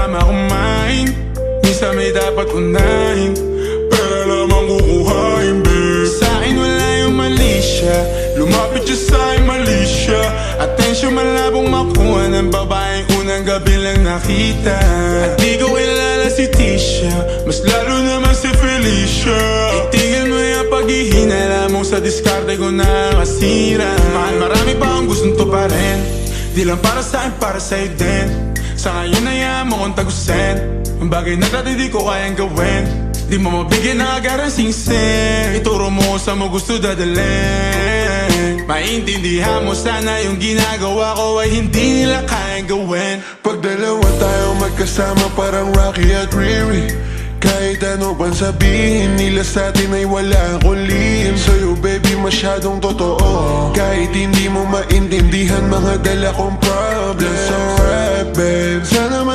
kasama kumain. Minsan may dapat unahin, pero lamang kukuhain, babe. Sa'kin wala yung mali siya, lumapit siya sa'kin mali siya. Atensyon malabong makuha ng babaeng unang gabi lang nakita. At di ko kilala si Tisha, mas lalo naman si Felicia. Itigil mo yung paghihinala mo sa diskarte ko na masira. Mahal, marami pa akong gustong tuparin, di lang para sa'kin, para sa'yo din. Sa ngayon hayaan mo kong tagusin ang bagay na dati di ko kayang gawin. Di mo mabigyan ng agarang singsing, ituro mo sa mo gusto dadalhin. Maintindihan mo sana yung ginagawa ko ay hindi nila kayang gawin. Pag dalawa tayo magkasama parang Rocky at Riri, kahit ano bang sabihin nila sa'tin ay wala akong lihim. Sa'yo baby masyadong totoo, kahit hindi mo maintindihan mga dala kong problems. So rap babe, sana